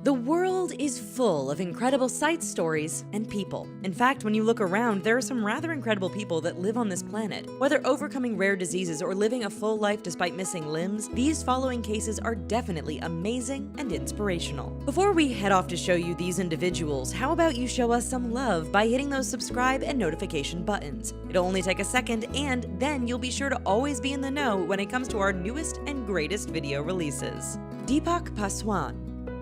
The world is full of incredible sights, stories, and people. In fact, when you look around, there are some rather incredible people that live on this planet. Whether overcoming rare diseases or living a full life despite missing limbs, these following cases are definitely amazing and inspirational. Before we head off to show you these individuals, how about you show us some love by hitting those subscribe and notification buttons? It'll only take a second, and then you'll be sure to always be in the know when it comes to our newest and greatest video releases. Deepak Paswan.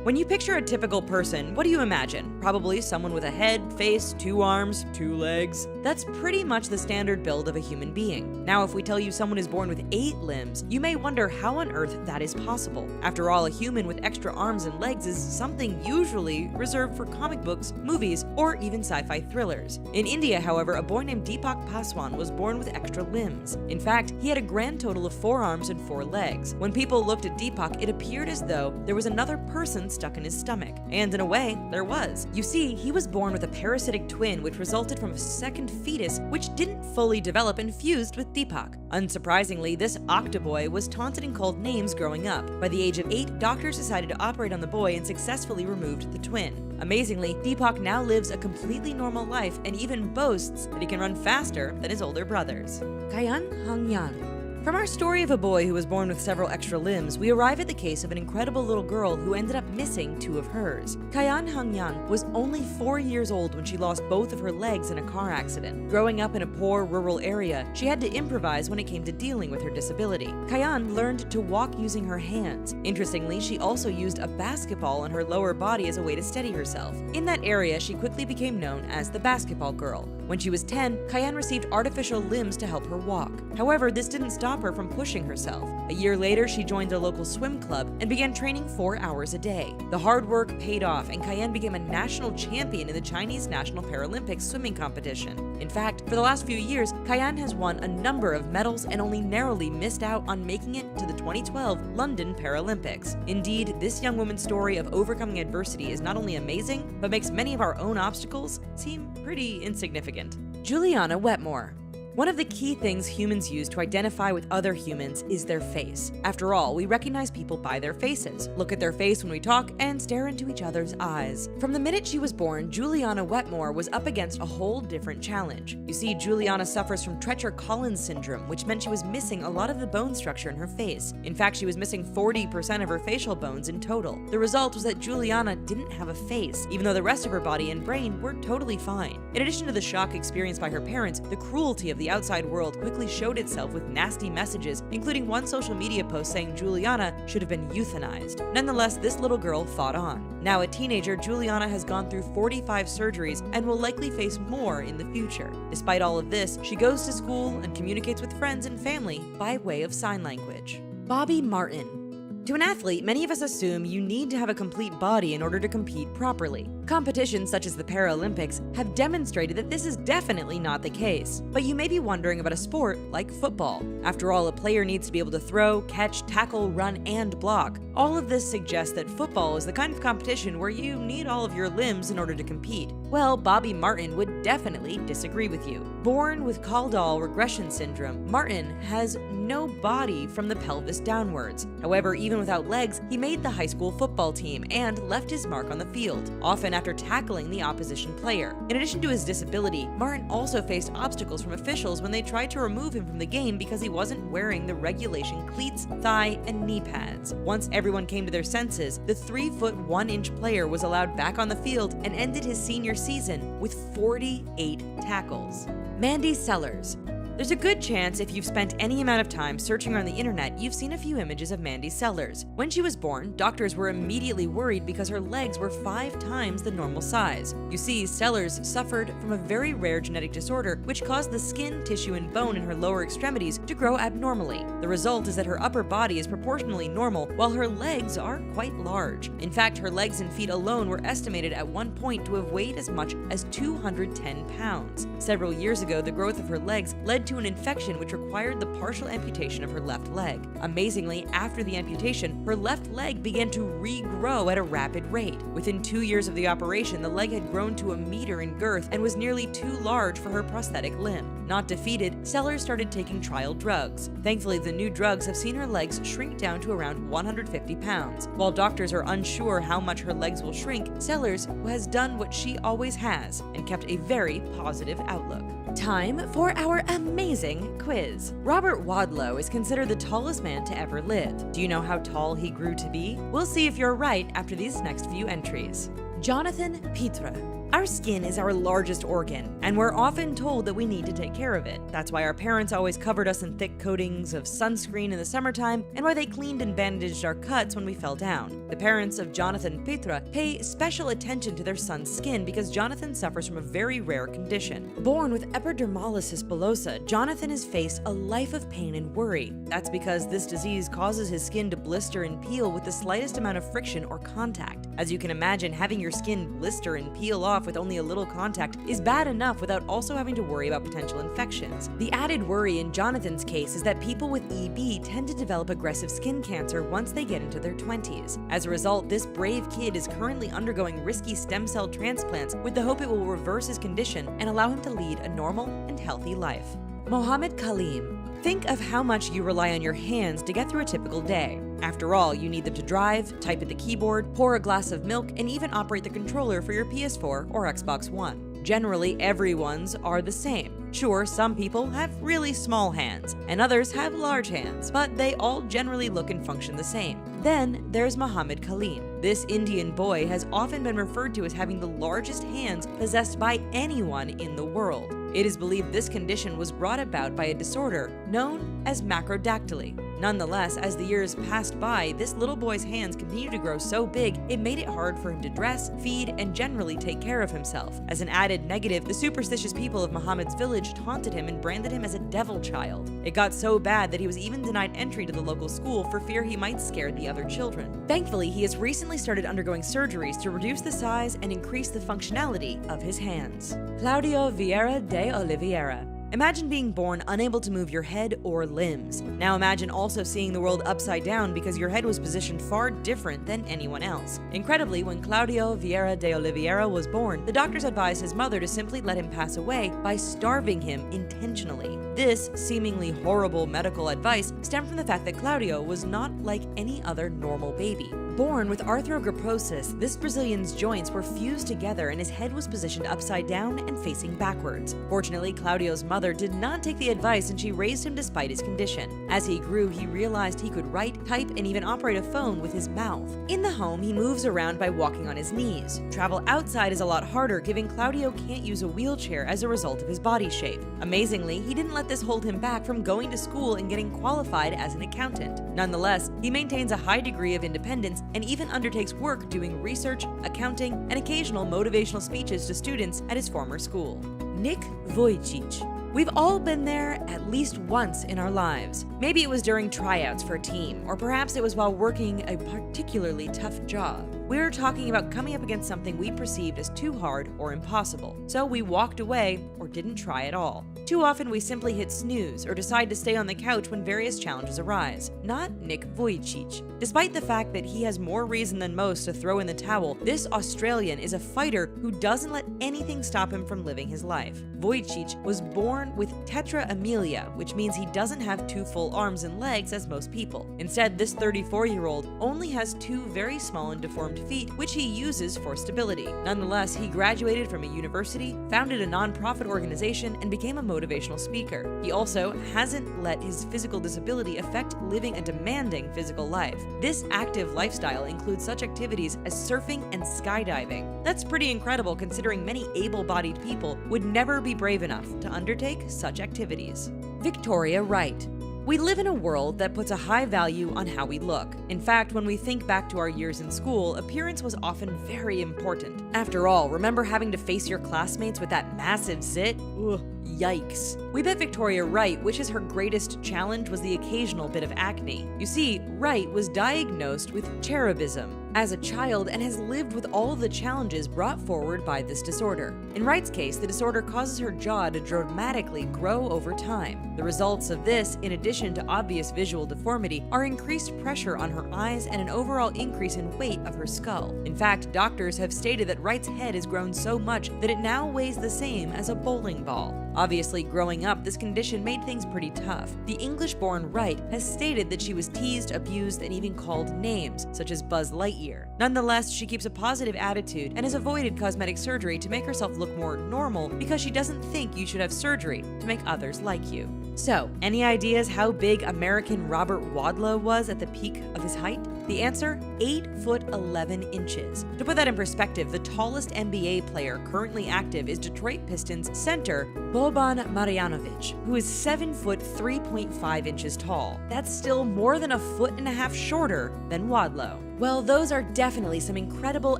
When you picture a typical person, what do you imagine? Probably someone with a head, face, 2 arms, 2 legs. That's pretty much the standard build of a human being. Now, if we tell you someone is born with 8 limbs, you may wonder how on earth that is possible. After all, a human with extra arms and legs is something usually reserved for comic books, movies, or even sci-fi thrillers. In India, however, a boy named Deepak Paswan was born with extra limbs. In fact, he had a grand total of 4 arms and 4 legs. When people looked at Deepak, it appeared as though there was another person stuck in his stomach. And in a way, there was. You see, he was born with a parasitic twin which resulted from a second fetus which didn't fully develop and fused with Deepak. Unsurprisingly, this octoboy was taunted and called names growing up. By the age of 8, doctors decided to operate on the boy and successfully removed the twin. Amazingly, Deepak now lives a completely normal life and even boasts that he can run faster than his older brothers. Kayan Hangyan. From our story of a boy who was born with several extra limbs, we arrive at the case of an incredible little girl who ended up missing 2 of hers. Kayan Hangyan was only 4 years old when she lost both of her legs in a car accident. Growing up in a poor rural area, she had to improvise when it came to dealing with her disability. Kayan learned to walk using her hands. Interestingly, she also used a basketball on her lower body as a way to steady herself. In that area, she quickly became known as the basketball girl. When she was 10, Kayan received artificial limbs to help her walk. However, this didn't stop her from pushing herself. A year later, she joined a local swim club and began training 4 hours a day. The hard work paid off, and Kayan became a national champion in the Chinese National Paralympics swimming competition. In fact, for the last few years, Kayan has won a number of medals and only narrowly missed out on making it to the 2012 London Paralympics. Indeed, this young woman's story of overcoming adversity is not only amazing, but makes many of our own obstacles seem pretty insignificant. Juliana Wetmore. One of the key things humans use to identify with other humans is their face. After all, we recognize people by their faces, look at their face when we talk, and stare into each other's eyes. From the minute she was born, Juliana Wetmore was up against a whole different challenge. You see, Juliana suffers from Treacher-Collins syndrome, which meant she was missing a lot of the bone structure in her face. In fact, she was missing 40% of her facial bones in total. The result was that Juliana didn't have a face, even though the rest of her body and brain were totally fine. In addition to the shock experienced by her parents, the cruelty of the outside world quickly showed itself with nasty messages, including one social media post saying Juliana should have been euthanized. Nonetheless, this little girl fought on. Now a teenager, Juliana has gone through 45 surgeries and will likely face more in the future. Despite all of this, she goes to school and communicates with friends and family by way of sign language. Bobby Martin. To an athlete, many of us assume you need to have a complete body in order to compete properly. Competitions such as the Paralympics have demonstrated that this is definitely not the case. But you may be wondering about a sport like football. After all, a player needs to be able to throw, catch, tackle, run, and block. All of this suggests that football is the kind of competition where you need all of your limbs in order to compete. Well, Bobby Martin would definitely disagree with you. Born with Kaldal regression syndrome, Martin has no body from the pelvis downwards. However, even without legs, he made the high school football team and left his mark on the field, often after tackling the opposition player. In addition to his disability, Martin also faced obstacles from officials when they tried to remove him from the game because he wasn't wearing the regulation cleats, thigh, and knee pads. Once everyone came to their senses, the 3-foot 1-inch player was allowed back on the field and ended his senior season with 48 tackles. Mandy Sellers. There's a good chance if you've spent any amount of time searching on the internet, you've seen a few images of Mandy Sellers. When she was born, doctors were immediately worried because her legs were 5 times the normal size. You see, Sellers suffered from a very rare genetic disorder which caused the skin, tissue, and bone in her lower extremities to grow abnormally. The result is that her upper body is proportionally normal while her legs are quite large. In fact, her legs and feet alone were estimated at one point to have weighed as much as 210 pounds. Several years ago, the growth of her legs led to to an infection which required the partial amputation of her left leg. Amazingly, after the amputation, her left leg began to regrow at a rapid rate. Within 2 years of the operation, the leg had grown to a meter in girth and was nearly too large for her prosthetic limb. Not defeated, Sellers started taking trial drugs. Thankfully, the new drugs have seen her legs shrink down to around 150 pounds. While doctors are unsure how much her legs will shrink, Sellers has done what she always has and kept a very positive outlook. Time for our amazing quiz. Robert Wadlow is considered the tallest man to ever live. Do you know how tall he grew to be? We'll see if you're right after these next few entries. Jonathan Pitre. Our skin is our largest organ, and we're often told that we need to take care of it. That's why our parents always covered us in thick coatings of sunscreen in the summertime, and why they cleaned and bandaged our cuts when we fell down. The parents of Jonathan Pitre pay special attention to their son's skin because Jonathan suffers from a very rare condition. Born with epidermolysis bullosa, Jonathan has faced a life of pain and worry. That's because this disease causes his skin to blister and peel with the slightest amount of friction or contact. As you can imagine, having your skin blister and peel off with only a little contact is bad enough without also having to worry about potential infections. The added worry in Jonathan's case is that people with EB tend to develop aggressive skin cancer once they get into their 20s. As a result, this brave kid is currently undergoing risky stem cell transplants with the hope it will reverse his condition and allow him to lead a normal and healthy life. Mohammed Kaleem. Think of how much you rely on your hands to get through a typical day. After all, you need them to drive, type at the keyboard, pour a glass of milk, and even operate the controller for your PS4 or Xbox One. Generally, everyone's are the same. Sure, some people have really small hands, and others have large hands, but they all generally look and function the same. Then there's Mohammed Kaleem. This Indian boy has often been referred to as having the largest hands possessed by anyone in the world. It is believed this condition was brought about by a disorder known as macrodactyly. Nonetheless, as the years passed by, this little boy's hands continued to grow so big, it made it hard for him to dress, feed, and generally take care of himself. As an added negative, the superstitious people of Muhammad's village taunted him and branded him as a devil child. It got so bad that he was even denied entry to the local school for fear he might scare the other children. Thankfully, he has recently started undergoing surgeries to reduce the size and increase the functionality of his hands. Claudio Vieira de Oliveira. Imagine being born unable to move your head or limbs. Now imagine also seeing the world upside down because your head was positioned far different than anyone else. Incredibly, when Claudio Vieira de Oliveira was born, the doctors advised his mother to simply let him pass away by starving him intentionally. This seemingly horrible medical advice stemmed from the fact that Claudio was not like any other normal baby. Born with arthrogryposis, this Brazilian's joints were fused together and his head was positioned upside down and facing backwards. Fortunately, Claudio's mother did not take the advice and she raised him despite his condition. As he grew, he realized he could write, type, and even operate a phone with his mouth. In the home, he moves around by walking on his knees. Travel outside is a lot harder, given Claudio can't use a wheelchair as a result of his body shape. Amazingly, he didn't let this hold him back from going to school and getting qualified as an accountant. Nonetheless, he maintains a high degree of independence and even undertakes work doing research, accounting, and occasional motivational speeches to students at his former school. Nick Vujicic. We've all been there at least once in our lives. Maybe it was during tryouts for a team, or perhaps it was while working a particularly tough job. We were talking about coming up against something we perceived as too hard or impossible, so we walked away or didn't try at all. Too often we simply hit snooze or decide to stay on the couch when various challenges arise. Not Nick Vujicic. Despite the fact that he has more reason than most to throw in the towel, this Australian is a fighter who doesn't let anything stop him from living his life. Vujicic was born with tetra amelia, which means he doesn't have two full arms and legs as most people. Instead, this 34-year-old only has two very small and deformed feet, which he uses for stability. Nonetheless, he graduated from a university, founded a non-profit organization, and became a motivational speaker. He also hasn't let his physical disability affect living a demanding physical life. This active lifestyle includes such activities as surfing and skydiving. That's pretty incredible considering many able-bodied people would never be brave enough to undertake such activities. Victoria Wright. We live in a world that puts a high value on how we look. In fact, when we think back to our years in school, appearance was often very important. After all, remember having to face your classmates with that massive zit? Ugh. Yikes. We bet Victoria Wright wishes her greatest challenge was the occasional bit of acne. You see, Wright was diagnosed with cherubism as a child and has lived with all of the challenges brought forward by this disorder. In Wright's case, the disorder causes her jaw to dramatically grow over time. The results of this, in addition to obvious visual deformity, are increased pressure on her eyes and an overall increase in weight of her skull. In fact, doctors have stated that Wright's head has grown so much that it now weighs the same as a bowling ball. Obviously, growing up, this condition made things pretty tough. The English-born Wright has stated that she was teased, abused, and even called names, such as Buzz Lightyear. Nonetheless, she keeps a positive attitude and has avoided cosmetic surgery to make herself look more normal because she doesn't think you should have surgery to make others like you. So, any ideas how big American Robert Wadlow was at the peak of his height? The answer? 8 foot 11 inches. To put that in perspective, the tallest NBA player currently active is Detroit Pistons center Boban Marjanovic, who is 7 foot 3.5 inches tall. That's still more than a foot and a half shorter than Wadlow. Well, those are definitely some incredible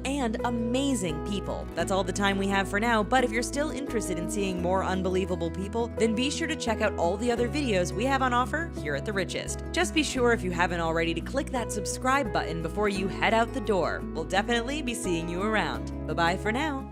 and amazing people. That's all the time we have for now, but if you're still interested in seeing more unbelievable people, then be sure to check out all the other videos we have on offer here at The Richest. Just be sure, if you haven't already, to click that subscribe button before you head out the door. We'll definitely be seeing you around. Bye-bye for now.